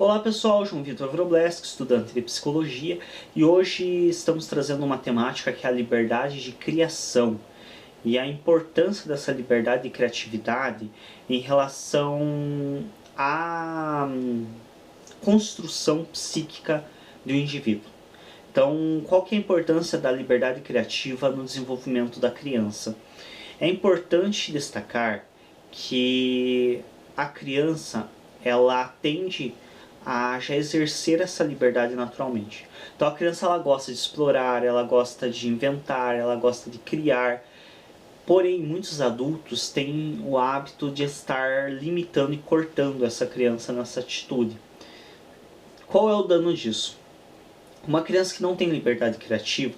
Olá pessoal, João Vitor Wrobleski, estudante de Psicologia, e hoje estamos trazendo uma temática que é a liberdade de criação e a importância dessa liberdade de criatividade em relação à construção psíquica do indivíduo. Então, qual que é a importância da liberdade criativa no desenvolvimento da criança? É importante destacar que a criança ela tende a já exercer essa liberdade naturalmente. Então a criança ela gosta de explorar, ela gosta de inventar, ela gosta de criar. Porém, muitos adultos têm o hábito de estar limitando e cortando essa criança nessa atitude. Qual é o dano disso? Uma criança que não tem liberdade criativa,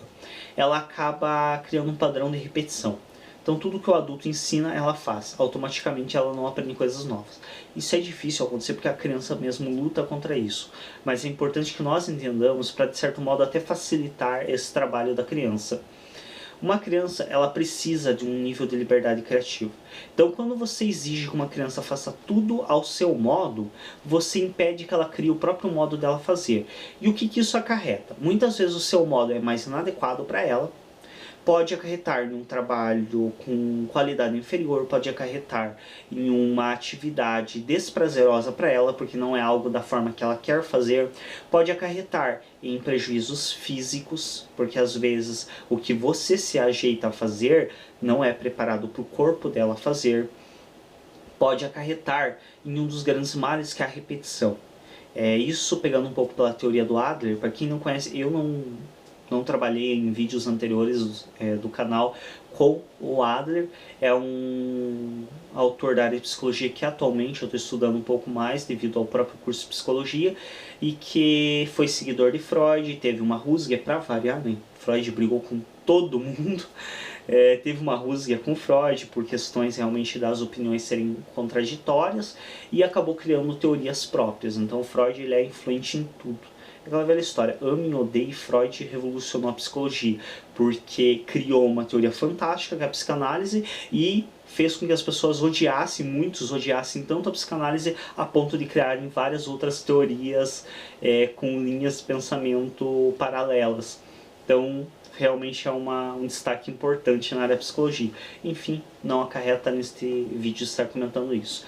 ela acaba criando um padrão de repetição. Então tudo que o adulto ensina, ela faz. Automaticamente ela não aprende coisas novas. Isso é difícil acontecer porque a criança mesmo luta contra isso. Mas é importante que nós entendamos para, de certo modo, até facilitar esse trabalho da criança. Uma criança, ela precisa de um nível de liberdade criativa. Então, quando você exige que uma criança faça tudo ao seu modo, você impede que ela crie o próprio modo dela fazer. E o que isso acarreta? Muitas vezes o seu modo é mais inadequado para ela, pode acarretar em um trabalho com qualidade inferior, pode acarretar em uma atividade desprazerosa para ela, porque não é algo da forma que ela quer fazer, pode acarretar em prejuízos físicos, porque às vezes o que você se ajeita a fazer não é preparado para o corpo dela fazer, pode acarretar em um dos grandes males que é a repetição. Isso pegando um pouco pela teoria do Adler. Para quem não conhece, eu não trabalhei em vídeos anteriores do canal com o Adler, é um autor da área de psicologia que atualmente eu estou estudando um pouco mais devido ao próprio curso de psicologia, e que foi seguidor de Freud, teve uma rusga para variar, né? Freud brigou com todo mundo, teve uma rusga com Freud por questões realmente das opiniões serem contraditórias, e acabou criando teorias próprias. Então Freud ele é influente em tudo. Aquela velha história, ame ou odeie, Freud revolucionou a psicologia, porque criou uma teoria fantástica, que é a psicanálise, e fez com que as pessoas odiassem, muitos odiassem tanto a psicanálise a ponto de criarem várias outras teorias com linhas de pensamento paralelas. Então, realmente é um destaque importante na área da psicologia. Enfim, não acarreta neste vídeo estar comentando isso.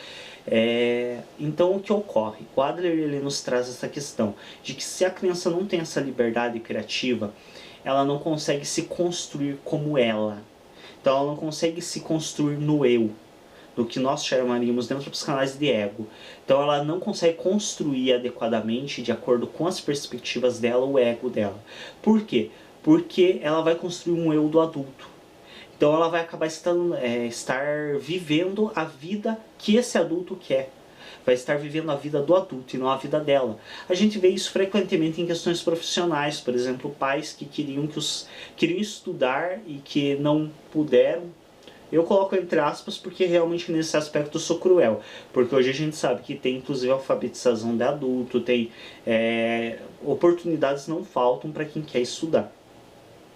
Então o que ocorre? O Adler ele nos traz essa questão de que se a criança não tem essa liberdade criativa, ela não consegue se construir como ela. Então ela não consegue se construir no eu, do que nós chamaríamos dentro da psicanálise de ego. Então ela não consegue construir adequadamente, de acordo com as perspectivas dela, o ego dela. Por quê? Porque ela vai construir um eu do adulto. Então ela vai acabar estar vivendo a vida que esse adulto quer. Vai estar vivendo a vida do adulto e não a vida dela. A gente vê isso frequentemente em questões profissionais. Por exemplo, pais que queriam estudar e que não puderam. Eu coloco entre aspas porque realmente nesse aspecto eu sou cruel. Porque hoje a gente sabe que tem inclusive alfabetização de adulto, tem oportunidades não faltam para quem quer estudar.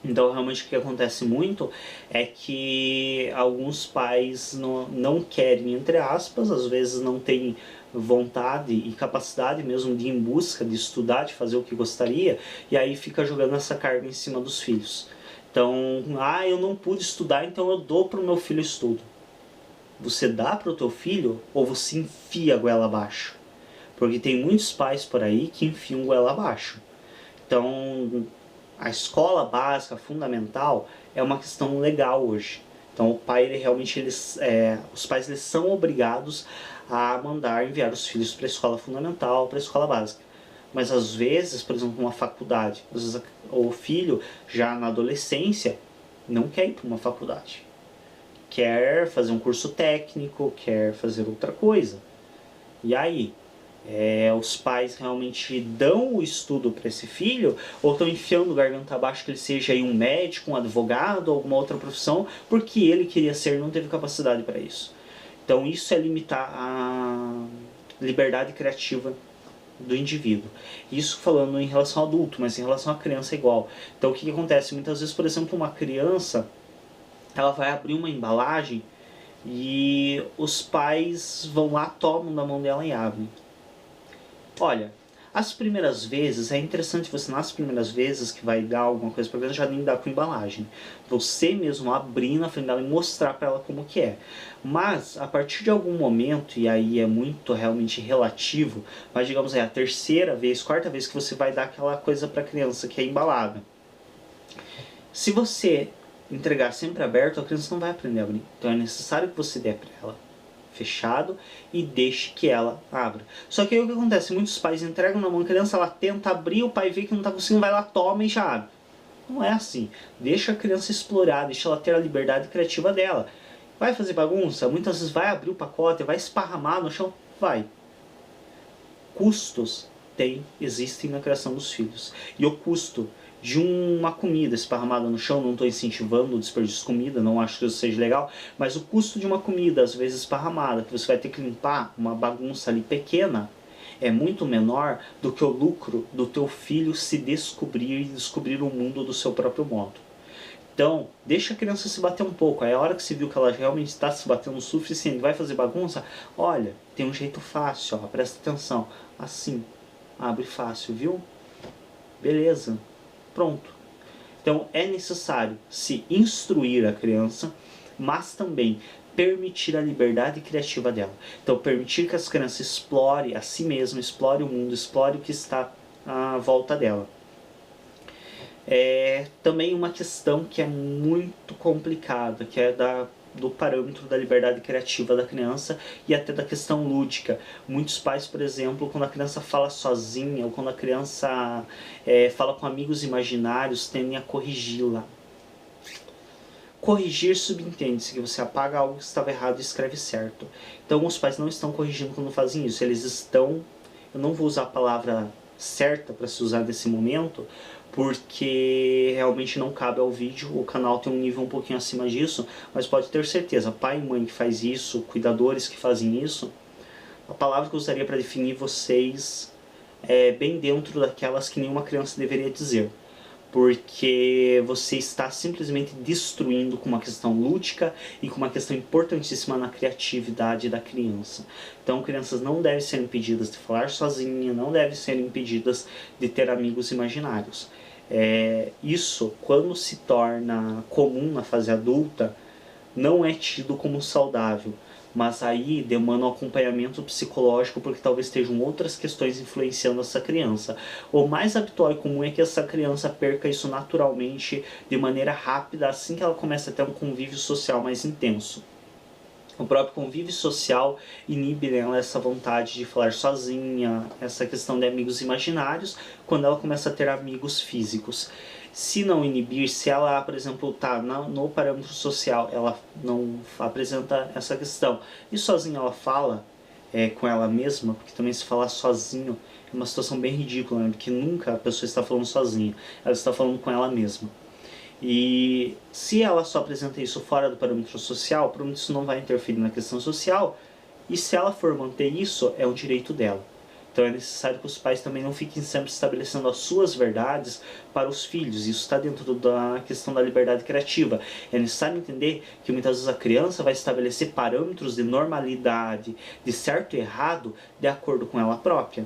Então realmente o que acontece muito é que alguns pais não querem, entre aspas, às vezes não têm vontade e capacidade mesmo de ir em busca, de estudar, de fazer o que gostaria, e aí fica jogando essa carga em cima dos filhos. Então, eu não pude estudar, então eu dou para o meu filho estudo. Você dá para o teu filho ou você enfia a goela abaixo? Porque tem muitos pais por aí que enfiam goela abaixo. Então, a escola básica, fundamental, é uma questão legal hoje. Então o pai, os pais eles são obrigados a enviar os filhos para a escola fundamental, para a escola básica. Mas às vezes, por exemplo, uma faculdade, às vezes o filho já na adolescência não quer ir para uma faculdade. Quer fazer um curso técnico, quer fazer outra coisa. E aí? Os pais realmente dão o estudo para esse filho, ou estão enfiando garganta abaixo que ele seja aí um médico, um advogado, alguma outra profissão, porque ele queria ser e não teve capacidade para isso. Então isso é limitar a liberdade criativa do indivíduo. Isso falando em relação ao adulto, mas em relação à criança é igual. Então o que acontece? Muitas vezes, por exemplo, uma criança ela vai abrir uma embalagem e os pais vão lá, tomam da mão dela e abrem. Olha, As primeiras vezes, é interessante você, nas primeiras vezes que vai dar alguma coisa pra criança, já nem dar com embalagem. Você mesmo abrir na frente dela e mostrar pra ela como que é. Mas, a partir de algum momento, e aí é muito realmente relativo, mas digamos aí, a terceira vez, quarta vez que você vai dar aquela coisa pra criança que é embalada. Se você entregar sempre aberto, a criança não vai aprender a abrir. Então é necessário que você dê pra ela fechado e deixe que ela abra. Só que aí o que acontece? Muitos pais entregam na mão da criança, ela tenta abrir, o pai vê que não está conseguindo, vai lá, toma e já abre. Não é assim. Deixa a criança explorar, deixa ela ter a liberdade criativa dela. Vai fazer bagunça? Muitas vezes vai abrir o pacote, vai esparramar no chão? Vai. Custos existem na criação dos filhos. E o custo de uma comida esparramada no chão, não estou incentivando o desperdício de comida, não acho que isso seja legal, mas o custo de uma comida, às vezes esparramada, que você vai ter que limpar, uma bagunça ali pequena, é muito menor do que o lucro do teu filho se descobrir e descobrir o mundo do seu próprio modo. Então, deixa a criança se bater um pouco. Aí a hora que você viu que ela realmente está se batendo o suficiente, vai fazer bagunça, olha, tem um jeito fácil, ó, presta atenção. Assim, abre fácil, viu? Beleza. Pronto. Então é necessário se instruir a criança, mas também permitir a liberdade criativa dela. Então permitir que as crianças explorem a si mesmas, explore o mundo, explore o que está à volta dela. É também uma questão que é muito complicada, que é do parâmetro da liberdade criativa da criança e até da questão lúdica. Muitos pais, por exemplo, quando a criança fala sozinha ou quando a criança fala com amigos imaginários, tendem a corrigi-la. Corrigir subentende-se que você apaga algo que estava errado e escreve certo. Então os pais não estão corrigindo quando fazem isso, eles estão... Eu não vou usar a palavra certa para se usar nesse momento, porque realmente não cabe ao vídeo, o canal tem um nível um pouquinho acima disso, mas pode ter certeza, pai e mãe que faz isso, cuidadores que fazem isso, a palavra que eu usaria para definir vocês é bem dentro daquelas que nenhuma criança deveria dizer. Porque você está simplesmente destruindo com uma questão lúdica e com uma questão importantíssima na criatividade da criança. Então crianças não devem ser impedidas de falar sozinha, não devem ser impedidas de ter amigos imaginários. Isso, quando se torna comum na fase adulta, não é tido como saudável. Mas aí demanda um acompanhamento psicológico porque talvez estejam outras questões influenciando essa criança. O mais habitual e comum é que essa criança perca isso naturalmente, de maneira rápida, assim que ela começa a ter um convívio social mais intenso. O próprio convívio social inibe nela essa vontade de falar sozinha, essa questão de amigos imaginários, quando ela começa a ter amigos físicos. Se não inibir, se ela, por exemplo, está no parâmetro social, ela não apresenta essa questão, e sozinha ela fala com ela mesma, porque também se falar sozinho é uma situação bem ridícula, né? Porque nunca a pessoa está falando sozinha, ela está falando com ela mesma. E se ela só apresenta isso fora do parâmetro social, provavelmente isso não vai interferir na questão social, e se ela for manter isso, é o direito dela. Então é necessário que os pais também não fiquem sempre estabelecendo as suas verdades para os filhos. Isso está dentro da questão da liberdade criativa. É necessário entender que muitas vezes a criança vai estabelecer parâmetros de normalidade, de certo e errado, de acordo com ela própria.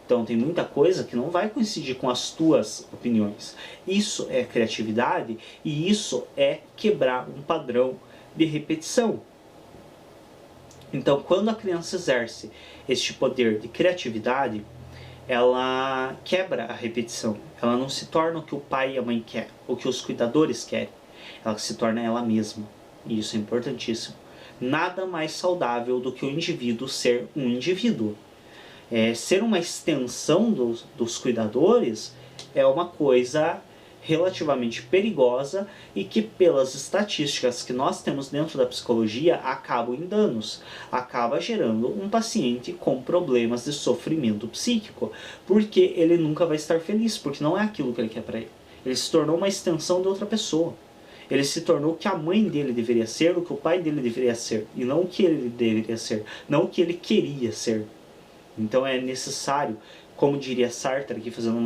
Então tem muita coisa que não vai coincidir com as tuas opiniões. Isso é criatividade e isso é quebrar um padrão de repetição. Então, quando a criança exerce este poder de criatividade, ela quebra a repetição. Ela não se torna o que o pai e a mãe querem, o que os cuidadores querem. Ela se torna ela mesma. E isso é importantíssimo. Nada mais saudável do que o indivíduo ser um indivíduo. Ser uma extensão dos cuidadores é uma coisa relativamente perigosa e que, pelas estatísticas que nós temos dentro da psicologia, acabam em danos, acaba gerando um paciente com problemas de sofrimento psíquico, porque ele nunca vai estar feliz, porque não é aquilo que ele quer para ele. Ele se tornou uma extensão de outra pessoa. Ele se tornou o que a mãe dele deveria ser, o que o pai dele deveria ser, e não o que ele deveria ser, não o que ele queria ser. Então é necessário, como diria Sartre, aqui fazendo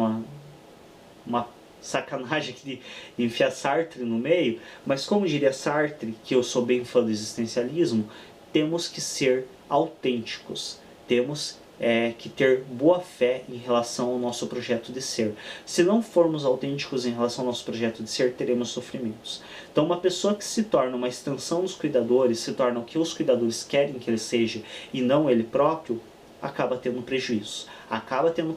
uma sacanagem de enfiar Sartre no meio, mas como diria Sartre, que eu sou bem fã do existencialismo, temos que ser autênticos, temos que ter boa fé em relação ao nosso projeto de ser. Se não formos autênticos em relação ao nosso projeto de ser, teremos sofrimentos. Então uma pessoa que se torna uma extensão dos cuidadores, se torna o que os cuidadores querem que ele seja e não ele próprio, acaba tendo prejuízo, acaba tendo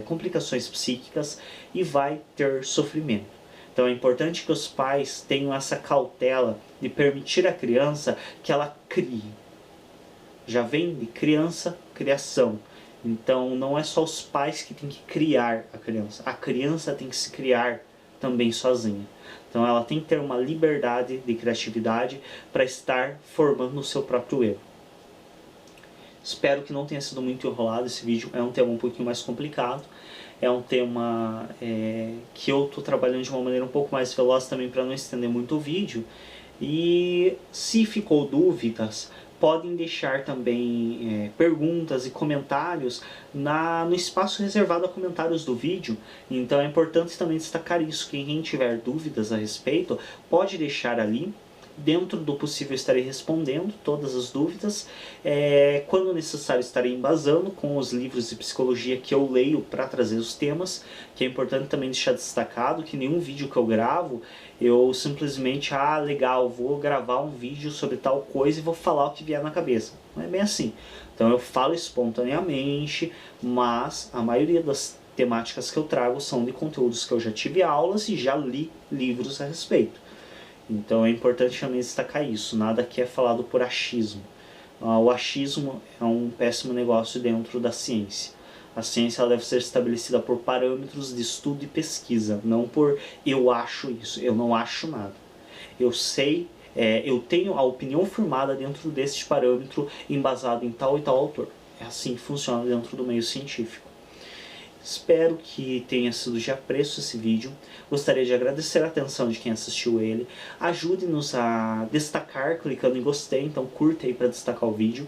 complicações psíquicas e vai ter sofrimento. Então é importante que os pais tenham essa cautela de permitir à criança que ela crie. Já vem de criança, criação. Então não é só os pais que têm que criar a criança tem que se criar também sozinha. Então ela tem que ter uma liberdade de criatividade para estar formando o seu próprio eu. Espero que não tenha sido muito enrolado esse vídeo, é um tema um pouquinho mais complicado, é um tema que eu estou trabalhando de uma maneira um pouco mais veloz também para não estender muito o vídeo. E se ficou dúvidas, podem deixar também perguntas e comentários no espaço reservado a comentários do vídeo. Então é importante também destacar isso, que quem tiver dúvidas a respeito, pode deixar ali. Dentro do possível estarei respondendo todas as dúvidas. Quando necessário estarei embasando com os livros de psicologia que eu leio para trazer os temas, que é importante também deixar destacado que nenhum vídeo que eu gravo, eu simplesmente, legal, vou gravar um vídeo sobre tal coisa e vou falar o que vier na cabeça. Não é bem assim. Então eu falo espontaneamente, mas a maioria das temáticas que eu trago são de conteúdos que eu já tive aulas e já li livros a respeito. Então é importante também destacar isso, nada que é falado por achismo. O achismo é um péssimo negócio dentro da ciência. A ciência ela deve ser estabelecida por parâmetros de estudo e pesquisa, não por eu acho isso, eu não acho nada. Eu sei, eu tenho a opinião formada dentro deste parâmetro embasado em tal e tal autor. É assim que funciona dentro do meio científico. Espero que tenha sido de apreço esse vídeo. Gostaria de agradecer a atenção de quem assistiu ele. Ajude-nos a destacar clicando em gostei, então curta aí para destacar o vídeo.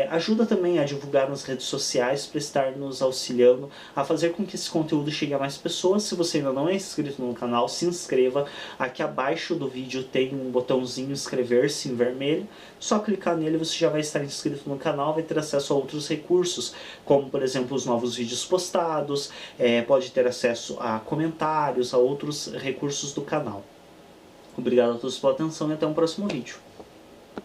Ajuda também a divulgar nas redes sociais para estar nos auxiliando a fazer com que esse conteúdo chegue a mais pessoas. Se você ainda não é inscrito no canal, se inscreva. Aqui abaixo do vídeo tem um botãozinho inscrever-se em vermelho. Só clicar nele você já vai estar inscrito no canal, vai ter acesso a outros recursos, como por exemplo os novos vídeos postados, pode ter acesso a comentários, a outros recursos do canal. Obrigado a todos pela atenção e até um próximo vídeo.